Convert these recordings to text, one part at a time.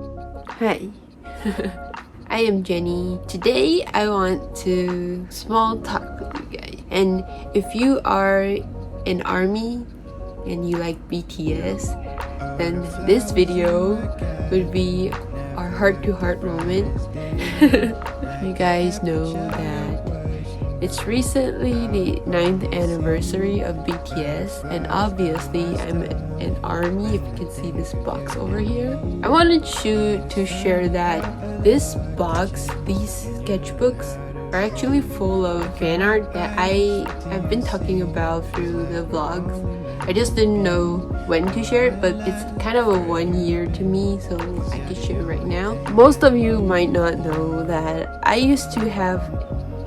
Hi, I am Jenny. Today I want to small talk with you guys. And if you are an ARMY and you like BTS, then this video would be our heart-to-heart moment. You guys know that it's recently the 9th anniversary of BTS, and obviously I'm an ARMY, if you can see this box over here. I wanted to share that this box, these sketchbooks, are actually full of fan art that I have been talking about through the vlogs. I just didn't know when to share it, but it's kind of a 1 year to me, so I can share it right now. Most of you might not know that I used to have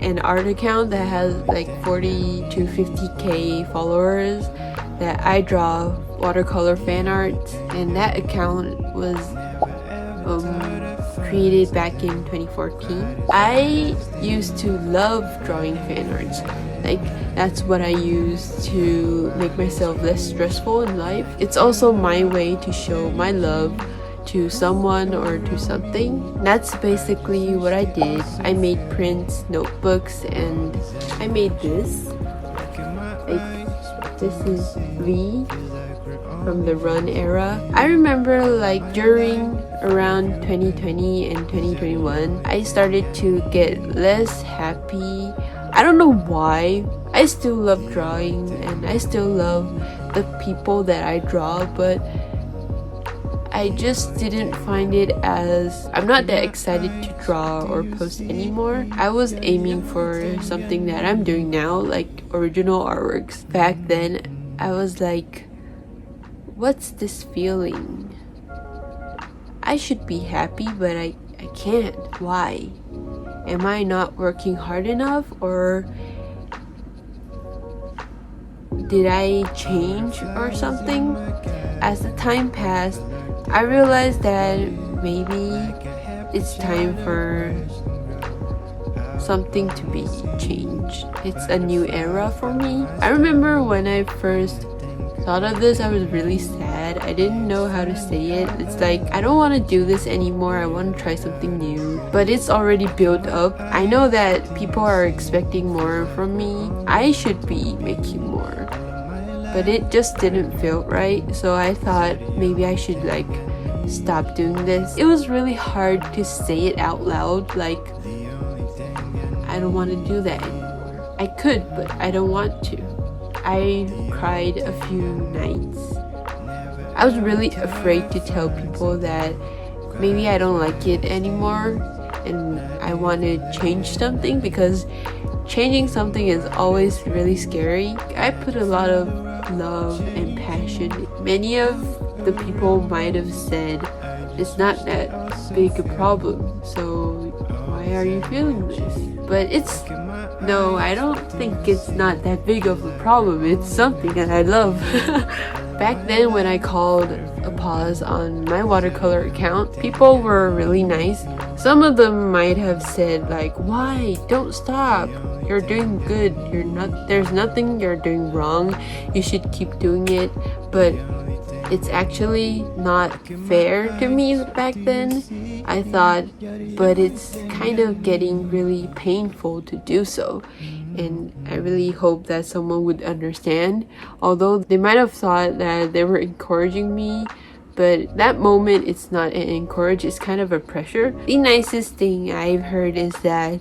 an art account that has like 40 to 50k followers that I draw watercolor fan art, and that account was created back in 2014. I used to love drawing fan arts. Like, that's what I use to make myself less stressful in life. It's also my way to show my love to someone or to something. That's basically what I did. I made prints, notebooks, and I made this. This is V from the Run era. I remember like during around 2020 and 2021, I started to get less happy. I don't know why. I still love drawing and I still love the people that I draw, but I just didn't find it as... I'm not that excited to draw or post anymore. I was aiming for something that I'm doing now, like original artworks. Back then, I was like, what's this feeling? I should be happy, but I can't. Why? Am I not working hard enough, or did I change or something? As the time passed, I realized that maybe it's time for something to be changed. It's a new era for me. I remember when I first thought of this, I was really sad. I didn't know how to say it. It's like, I don't want to do this anymore. I want to try something new. But it's already built up. I know that people are expecting more from me. I should be making more. But it just didn't feel right, so I thought maybe I should like stop doing this. It was really hard to say it out loud, like, I don't want to do that anymore. I could, but I don't want to. I cried a few nights. I was really afraid to tell people that maybe I don't like it anymore and I want to change something, because changing something is always really scary. I put a lot of love and passion. Many of the people might have said it's not that big a problem, so why are you feeling this? But no, I don't think it's not that big of a problem. It's something that I love. Back then, when I called a pause on my watercolor account, people were really nice. Some of them might have said like, why? Don't stop. You're doing good. There's nothing you're doing wrong. You should keep doing it. But it's actually not fair to me back then. I thought, but it's kind of getting really painful to do so. And I really hope that someone would understand. Although they might have thought that they were encouraging me, but that moment it's not an encourage, it's kind of a pressure. The nicest thing I've heard is that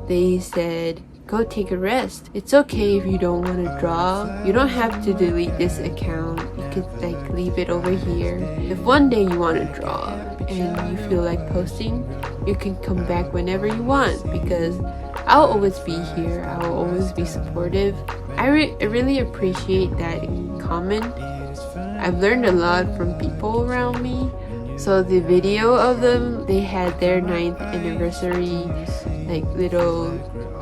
they said, go take a rest. It's okay if you don't want to draw. You don't have to delete this account. You could like leave it over here. If one day you want to draw and you feel like posting, you can come back whenever you want, because I'll always be here. I'll always be supportive. I really appreciate that comment. I've learned a lot from people around me. So the video of them, they had their 9th anniversary like little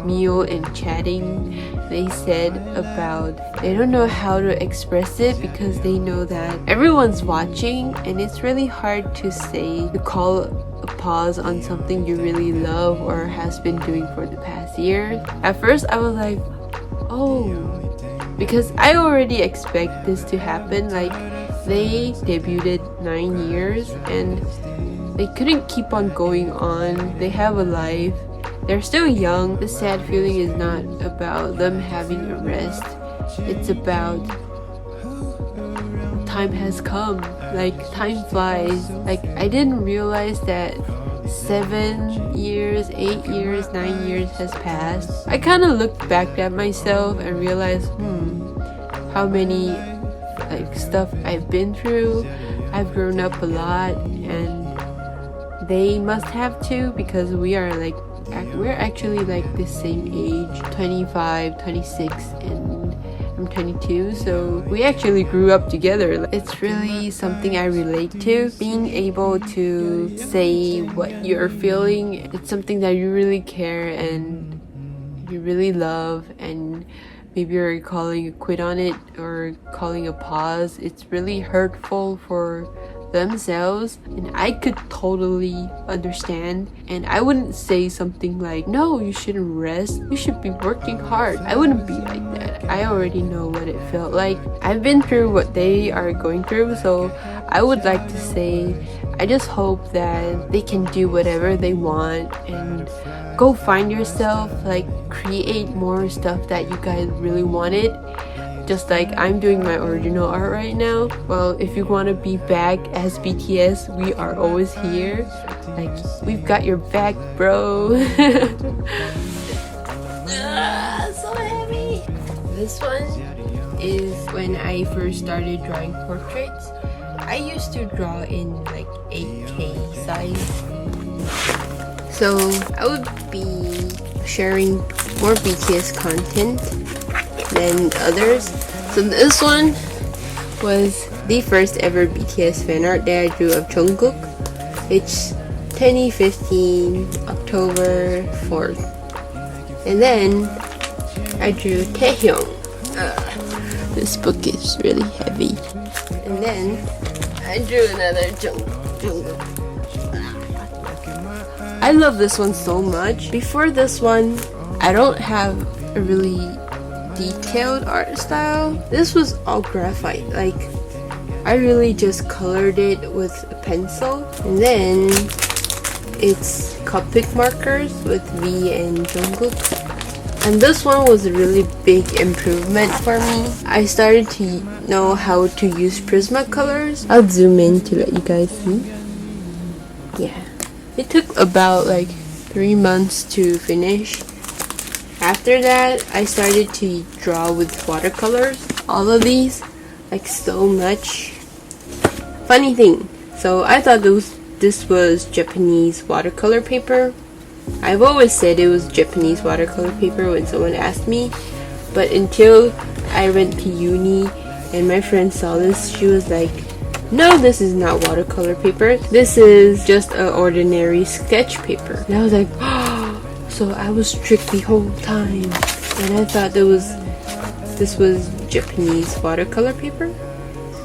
meal and chatting. They said about they don't know how to express it because they know that everyone's watching, and it's really hard to say, to call a pause on something you really love or has been doing for the past year. At first I was like, oh, because I already expect this to happen. Like, they debuted 9 years, and they couldn't keep on going on. They have a life. They're still young. The sad feeling is not about them having a rest. It's about time has come. Like, time flies. Like, I didn't realize that 7 years, 8 years, 9 years has passed. I kind of looked back at myself and realized, how many like stuff I've been through. I've grown up a lot, and they must have too, because we're actually like the same age, 25, 26, and I'm 22, so we actually grew up together. It's really something I relate to. Being able to say what you're feeling, it's something that you really care and you really love, and maybe you're calling a quit on it or calling a pause. It's really hurtful for themselves, and I could totally understand. And I wouldn't say something like, no, you shouldn't rest, you should be working hard. I wouldn't be like that. I already know what it felt like. I've been through what they are going through, so I would like to say I just hope that they can do whatever they want and go find yourself, like create more stuff that you guys really wanted. Just like I'm doing my original art right now. Well, if you want to be back as BTS, we are always here. Like, we've got your back, bro. So heavy. This one is when I first started drawing portraits. I used to draw in like 8K size. So I would be sharing more BTS content than others. So this one was the first ever BTS fan art that I drew of Jungkook. It's 2015 October 4th. And then I drew Taehyung. This book is really heavy. And then I drew another Jungkook. I love this one so much. Before this one, I don't have a really detailed art style. This was all graphite. Like, I really just colored it with a pencil. And then it's Copic markers with V and Jungkook. And this one was a really big improvement for me. I started to know how to use Prismacolors. I'll zoom in to let you guys see. Yeah. It took about like 3 months to finish. After that, I started to draw with watercolors. All of these, like so much. Funny thing, so I thought this was Japanese watercolor paper. I've always said it was Japanese watercolor paper when someone asked me, but until I went to uni and my friend saw this, she was like, no, this is not watercolor paper. This is just an ordinary sketch paper. And I was like, oh, so I was tricked the whole time. And I thought this was Japanese watercolor paper.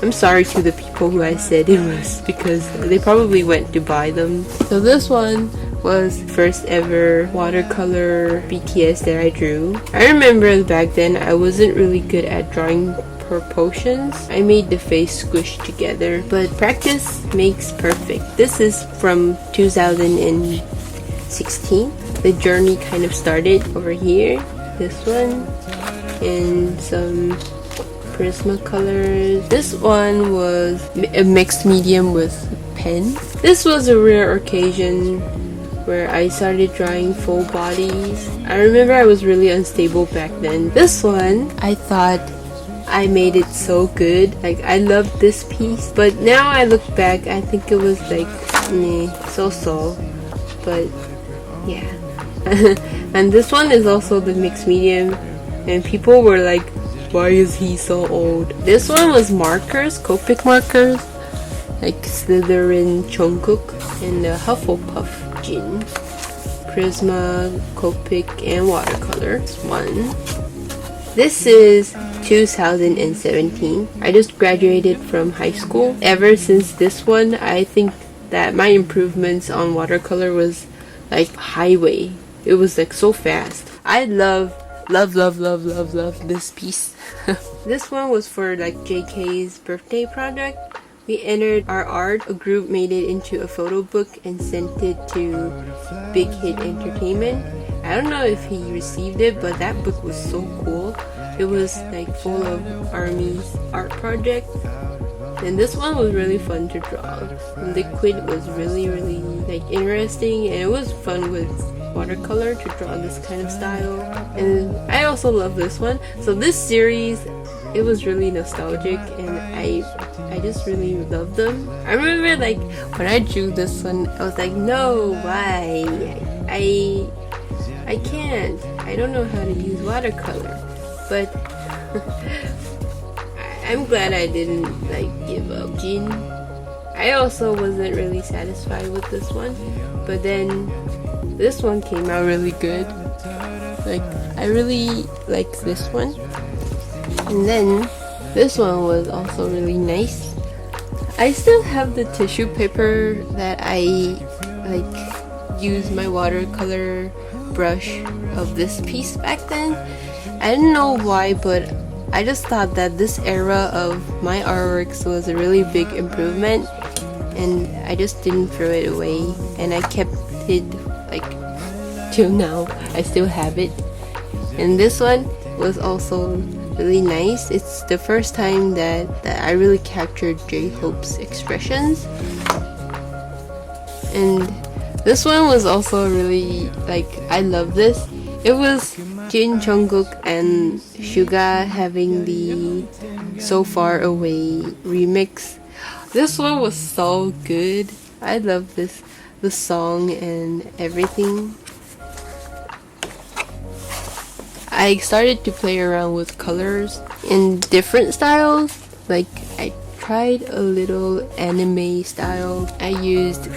I'm sorry to the people who I said it was, because they probably went to buy them. So this one was first ever watercolor BTS that I drew. I remember back then I wasn't really good at drawing proportions. I made the face squish together, but practice makes perfect. This is from 2016. The journey kind of started over here. This one and some Prismacolors. This one was a mixed medium with pen. This was a rare occasion where I started drawing full bodies. I remember I was really unstable back then. This one, I thought I made it so good. Like, I loved this piece, but now I look back, I think it was like meh, so-so, but yeah. And this one is also the mixed medium, and people were like, why is he so old? This one was markers, Copic markers, like Slytherin Jungkook and the Hufflepuff Jin. Prisma, Copic, and watercolor. This one. This is 2017. I just graduated from high school. Ever since this one, I think that my improvements on watercolor was like highway. It was like so fast. I love this piece. This one was for like JK's birthday project. We entered our art. A group made it into a photo book and sent it to Big Hit Entertainment. I don't know if he received it, but that book was so cool. It was like full of ARMY's art project. And this one was really fun to draw. The liquid was really like interesting, and it was fun with watercolor to draw this kind of style. And I also love this one. So this series, it was really nostalgic, and I just really loved them. I remember like when I drew this one, I was like, no, why? I can't. I don't know how to use watercolor. But I'm glad I didn't like give up. Jin, I also wasn't really satisfied with this one, but then this one came out really good. Like, I really liked this one. And then this one was also really nice. I still have the tissue paper that I like use my watercolor brush of this piece back then. I didn't know why, but I just thought that this era of my artworks was a really big improvement, and I just didn't throw it away, and I kept it like till now. I still have it. And this one was also really nice. It's the first time that I really captured J-Hope's expressions. And this one was also really like, I love this. It was Jin, Jungkook, and Suga having the So Far Away remix. This one was so good. I love the song and everything. I started to play around with colors in different styles. Like, I tried a little anime style. I used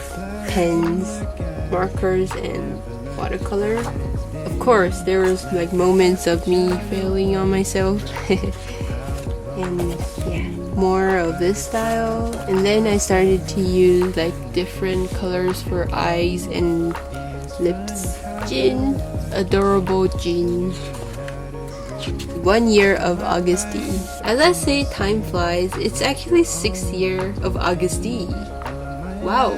pens, markers, and watercolor. Of course, there was like moments of me failing on myself. And yeah, more of this style. And then I started to use like different colors for eyes and lips. Jin, adorable Jin. 1 year of Augusty. As I say, time flies. It's actually 6th year of Augusty. Wow.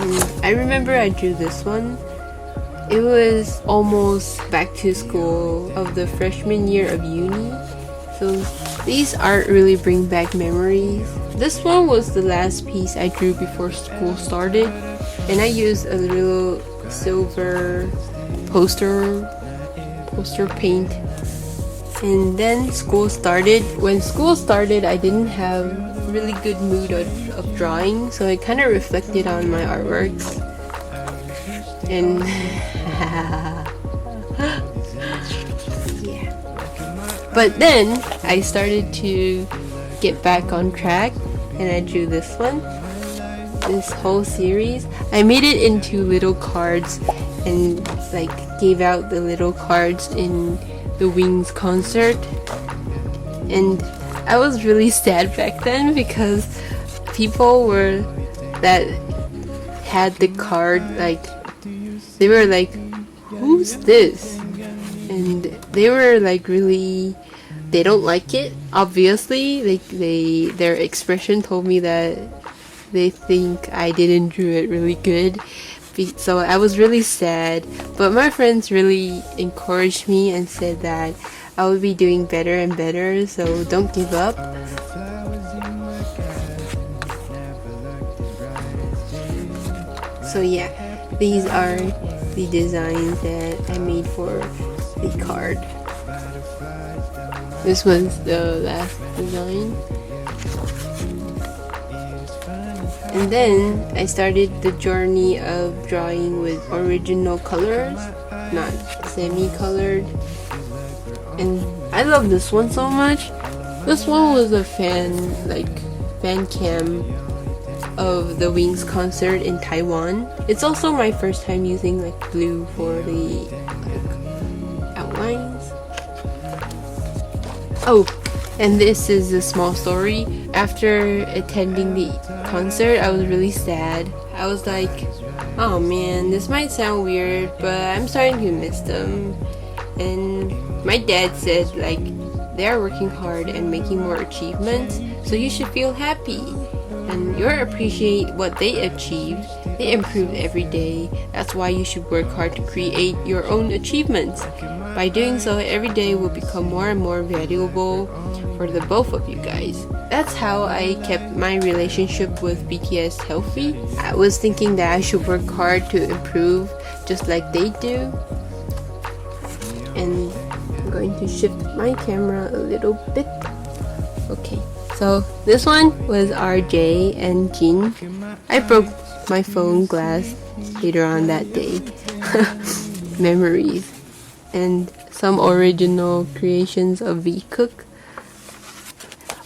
And I remember I drew this one. It was almost back to school of the freshman year of uni. So these art really bring back memories. This one was the last piece I drew before school started, and I used a little silver poster paint. And then school started. When school started, I didn't have really good mood of drawing, so it kind of reflected on my artworks. And yeah. But then I started to get back on track, and I drew this one. This whole series, I made it into little cards and like gave out the little cards in the Wings concert. And I was really sad back then because people were that had the card, like they were like, who's this? And they were like really, they don't like it, obviously. Like their expression told me that they think I didn't draw it really good. So I was really sad, but my friends really encouraged me and said that I would be doing better and better, so don't give up. So yeah, these are the designs that I made for the card. This was the last design. And then I started the journey of drawing with original colors, not semi-colored. And I love this one so much. This one was a fan cam of the Wings concert in Taiwan. It's also my first time using like blue for the outlines. Oh, and this is a small story. After attending the concert, I was really sad. I was like, oh man, this might sound weird, but I'm starting to miss them. And my dad said like they are working hard and making more achievements, so you should feel happy. And you appreciate what they achieved. They improve every day. That's why you should work hard to create your own achievements. By doing so, every day will become more and more valuable for the both of you guys. That's how I kept my relationship with BTS healthy. I was thinking that I should work hard to improve just like they do. And I'm going to shift my camera a little bit. Okay, so this one was RJ and Jin. I broke my phone glass later on that day. Memories. And some original creations of V-Cook.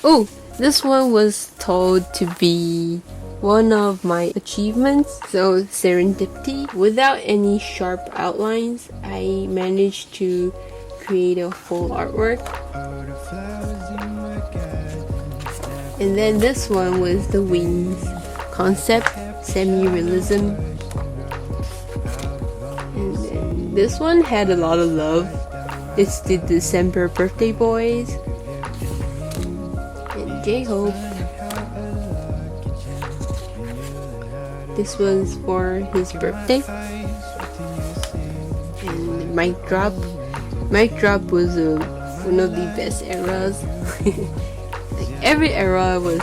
Oh, this one was told to be one of my achievements, so serendipity. Without any sharp outlines, I managed to create a full artwork. And then this one was the wings concept, semi-realism. And then this one had a lot of love. It's the December birthday boys. And J-Hope. This was for his birthday. And mic drop. Mic drop was one of the best eras. Like every era was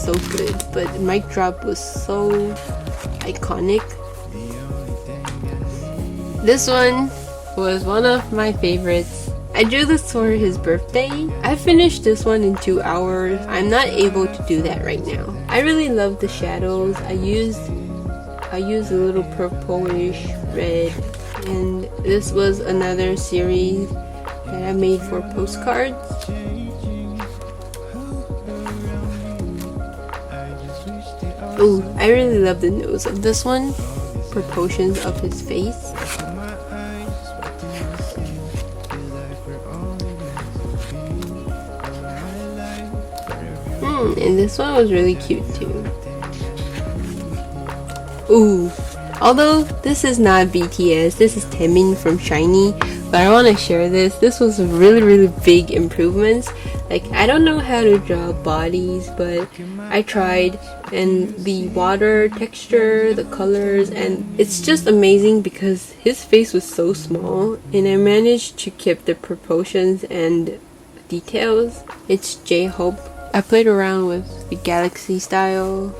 so good, but mic drop was so iconic. This one was one of my favorites. I drew this for his birthday. I finished this one in 2 hours. I'm not able to do that right now. I really love the shadows. I used a little purplish red, and this was another series that I made for postcards. Oh, I really love the nose of this one. Proportions of his face. And this one was really cute too. Ooh, although this is not BTS, this is Taemin from SHINee, but I want to share this. This was a really big improvements. Like, I don't know how to draw bodies, but I tried, and the water texture, the colors, and it's just amazing because his face was so small, and I managed to keep the proportions and details. It's J-Hope. I played around with the galaxy style.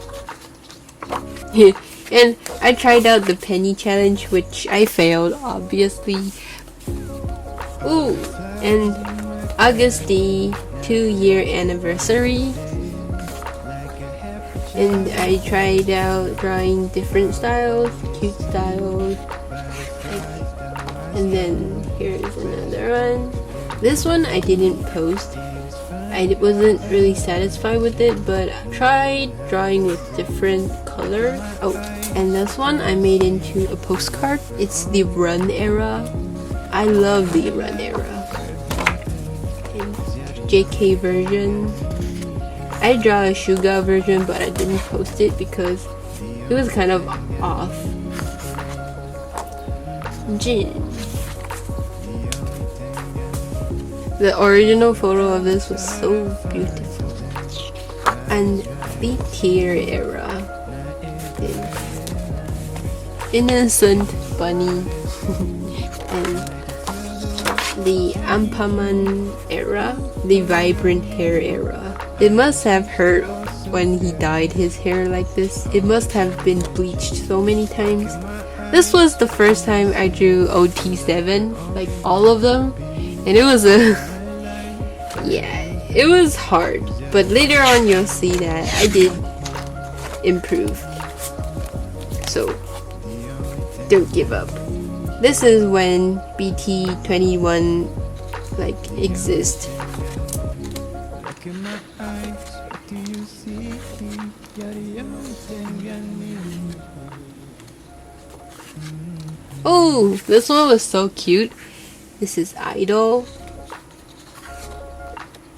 And I tried out the penny challenge, which I failed, obviously. Ooh, and August the 2-year anniversary. And I tried out drawing different styles, cute styles. And then here's another one. This one I didn't post. I wasn't really satisfied with it, but I tried drawing with different colors. Oh, and this one I made into a postcard. It's the Run era. I love the Run era. And JK version. I draw a Suga version, but I didn't post it because it was kind of off. Jin. The original photo of this was so beautiful. And the tear era. The innocent bunny. And the Ampaman era. The vibrant hair era. It must have hurt when he dyed his hair like this. It must have been bleached so many times. This was the first time I drew OT7, like all of them. And it was yeah, it was hard, but later on you'll see that I did improve. So, don't give up. This is when BT21 like exists. Oh, this one was so cute. This is Idol.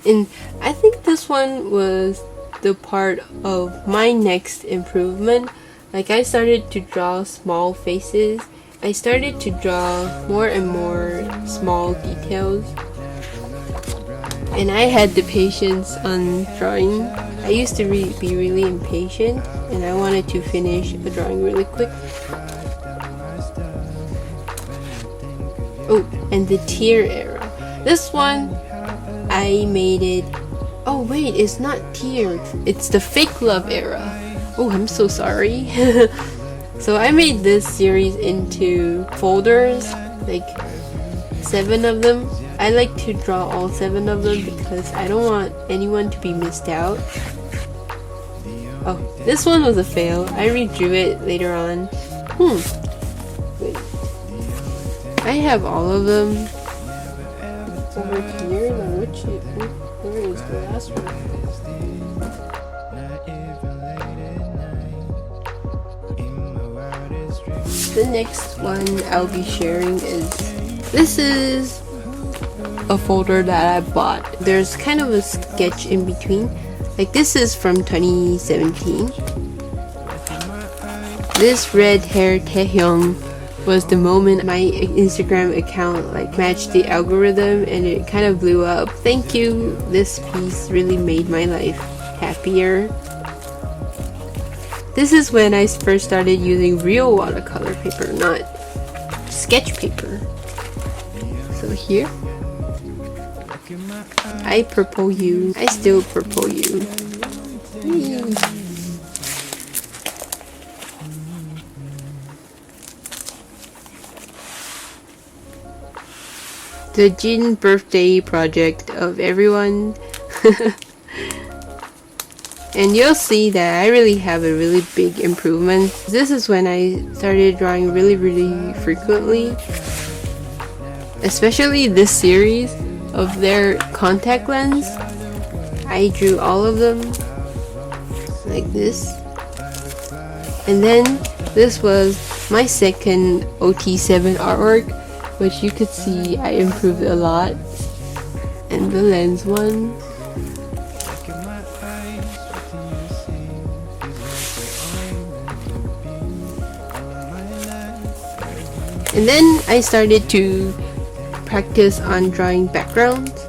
And I think this one was the part of my next improvement. Like, I started to draw small faces. I started to draw more and more small details. And I had the patience on drawing. I used to be really impatient, and I wanted to finish a drawing really quick. Oh, and the tear era. This one, I made it. Oh wait, it's not tear. It's the fake love era. Oh, I'm so sorry. So I made this series into folders, like 7 of them. I like to draw all 7 of them because I don't want anyone to be missed out. Oh, this one was a fail. I redrew it later on. Wait. I have all of them over here. Now where is the last one? The next one I'll be sharing this is a folder that I bought. There's kind of a sketch in between. Like this is from 2017. This red hair Taehyung was the moment my Instagram account like matched the algorithm and it kind of blew up. Thank you. This piece really made my life happier. This is when I first started using real watercolor paper, not sketch paper. So here, I purple you. I still purple you. The Jin birthday project of everyone. And you'll see that I really have a really big improvement. This is when I started drawing really frequently. Especially this series of their contact lens. I drew all of them like this. And then this was my second OT7 artwork, which you could see I improved a lot. And the lens one. And then I started to practice on drawing backgrounds.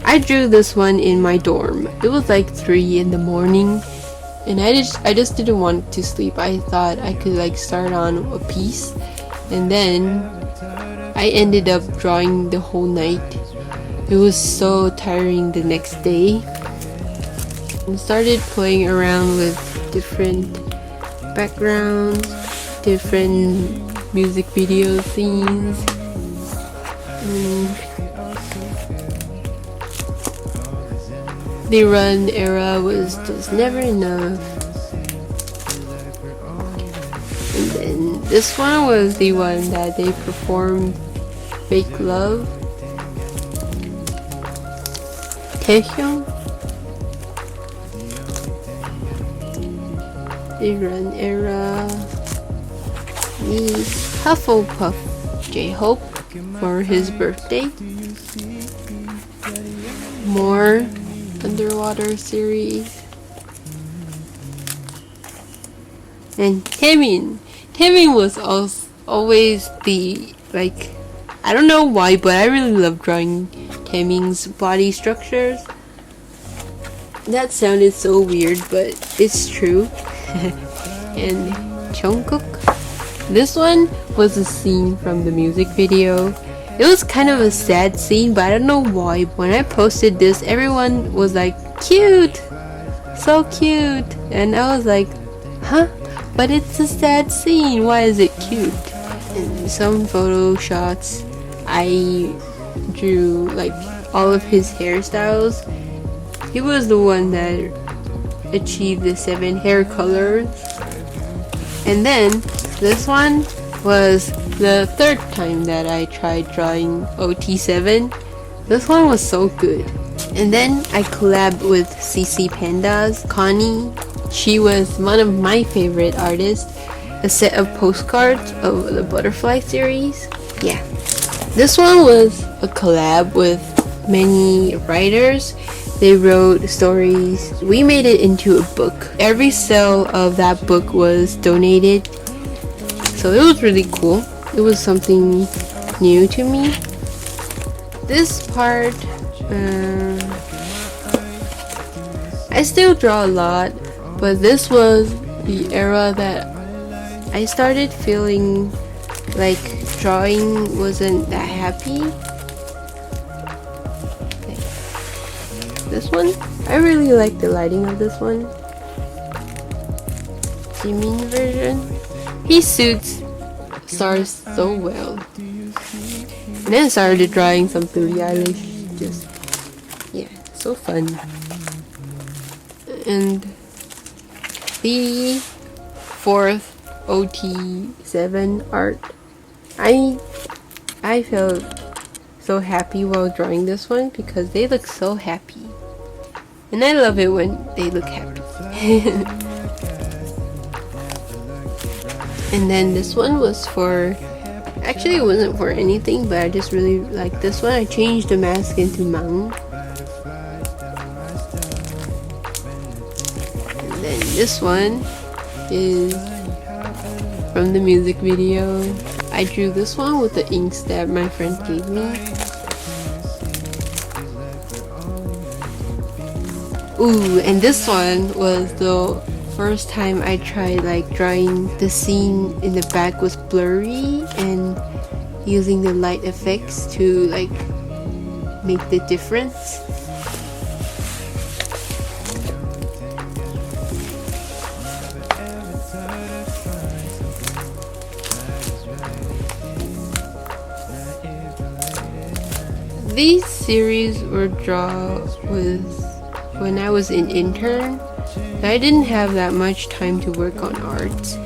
I drew this one in my dorm. It was like 3 in the morning and I just didn't want to sleep. I thought I could like start on a piece and then I ended up drawing the whole night. It was so tiring the next day. I started playing around with different backgrounds, different music video scenes. The run era was just never enough. And then this one was the one that they performed Fake Love. Taehyung. The run era. Me, Hufflepuff, J-Hope for his birthday. More underwater series. And Taemin. Taemin was always the, like, I don't know why, but I really love drawing Taemin's body structures. That sounded so weird, but it's true. And Jungkook. This one was a scene from the music video. It was kind of a sad scene, but I don't know why. When I posted this, everyone was like, cute! So cute! And I was like, huh? But it's a sad scene, why is it cute? In some photo shots, I drew like all of his hairstyles. He was the one that achieved the 7 hair colors. And then this one was the 3rd time that I tried drawing OT7. This one was so good. And then I collabed with CC Pandas, Connie. She was one of my favorite artists. A set of postcards of the Butterfly series. Yeah. This one was a collab with many writers. They wrote stories. We made it into a book. Every cell of that book was donated. So it was really cool. It was something new to me. This part I still draw a lot, but this was the era that I started feeling like drawing wasn't that happy. Okay. This one, I really like the lighting of this one. Jimin version. He suits stars so well. And then I started drawing some Billie Eilish. Just, yeah, so fun. And the fourth OT7 art. I felt so happy while drawing this one because they look so happy. And I love it when they look happy. And then this one was for, actually it wasn't for anything, but I just really like this one. I changed the mask into Mang. And then this one is from the music video. I drew this one with the ink that my friend gave me. Ooh, and this one was the first time I tried like drawing the scene in the back was blurry and using the light effects to like make the difference. These series were drawn with when I was an intern. I didn't have that much time to work on art.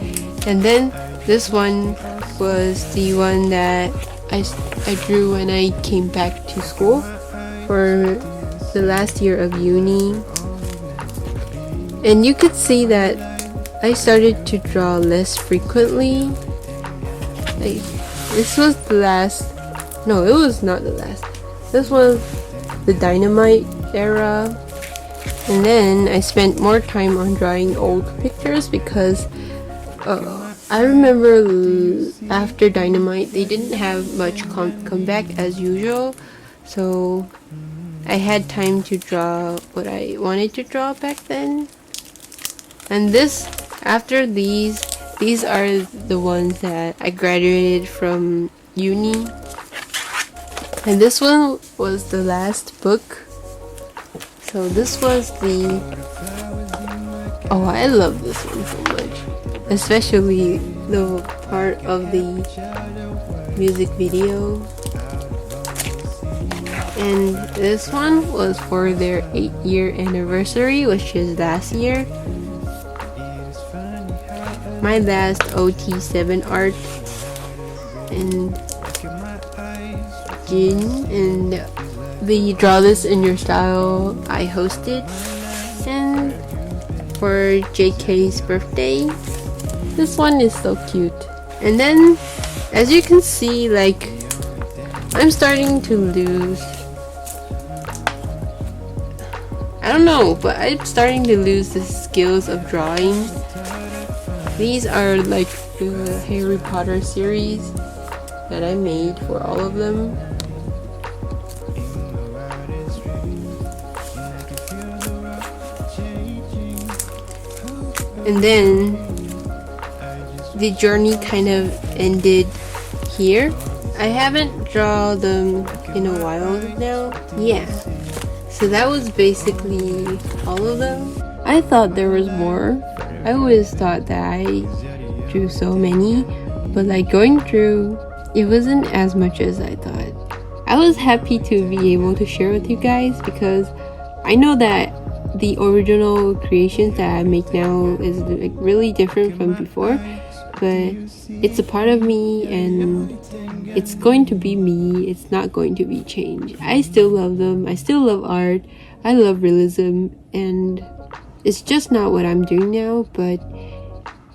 And then this one was the one that I drew when I came back to school for the last year of uni. And you could see that I started to draw less frequently. Like, this was the last, no, it was not the last. This was the Dynamite era. And then I spent more time on drawing old pictures because I remember after Dynamite they didn't have much comeback as usual, so I had time to draw what I wanted to draw back then. And after these are the ones that I graduated from uni. And this one was the last book. So this was the, oh, I love this one so much, especially the part of the music video. And this one was for their 8-year anniversary, which is last year. My last OT7 art. And Jin and the Draw This in Your Style I hosted. And for JK's birthday, this one is so cute. And then as you can see, like, I'm starting to lose, I don't know, but I'm starting to lose the skills of drawing. These are like the Harry Potter series that I made for all of them. And then the journey kind of ended here. I haven't drawn them in a while now. Yeah. So that was basically all of them. I thought there was more. I always thought that I drew so many, but like going through, it wasn't as much as I thought. I was happy to be able to share with you guys because I know that the original creations that I make now is like really different from before, but it's a part of me and it's going to be me. It's not going to be changed. I still love them. I still love art. I love realism, and it's just not what I'm doing now, but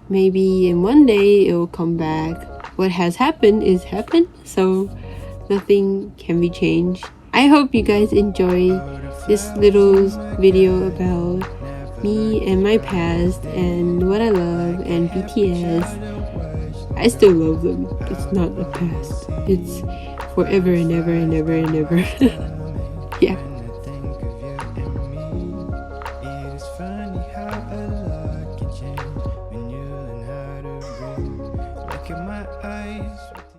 maybe in one day it will come back. What has happened is happened, so nothing can be changed. I hope you guys enjoy this little video about me and my past and what I love and BTS. I still love them. It's not the past. It's forever and ever and ever and ever. Yeah. look in my eyes.